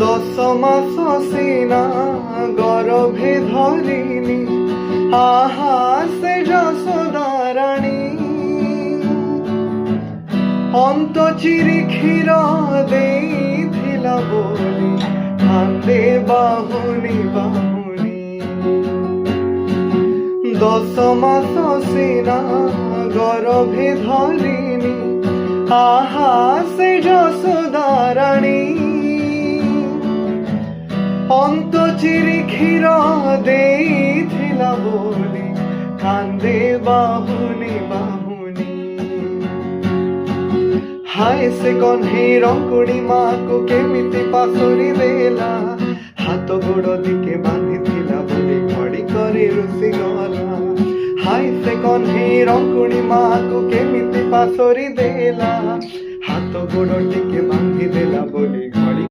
ଦଶ ମାସ ସିନା ଗର୍ଭେ ଧରିନି, ଆହା ସେ ଯଶୋଦାରାଣୀ। ଅନ୍ତ ଚିରି କ୍ଷୀର ଦେଇଥିଲା ବୋଲି କାନ୍ଦେ ବାହୁନି ବାହୁନି। ଦଶ ମାସ ସିନା ଗର୍ଭେ ଧରିନି, ଆହା ସେ ଯଶୋଦାରାଣୀ। অন্ত চিরি ক্ষীর ଦେଇଥିଲା ବୋଲି কান্দে বাহুনি বাহুনি। হায় সে কণ্ঠেই রঙ্কুণী মাକୁ କେମିତି ପାଶୋରି ଦେଲା, ହାତ ଗୋଡ଼ ଦିକେ ବାନ୍ଧିଥିଲା ବୋଲି ଘଡ଼ି କରି ରୁଷି ଗଲା। ହାୟ ସେ କଣ୍ଠେଇ ରଙ୍କୁଣୀ ମାକୁ କେମିତି ପାଶୋରି ଦେଲା, ହାତ ଗୋଡ଼ ଟିକେ ବାନ୍ଧି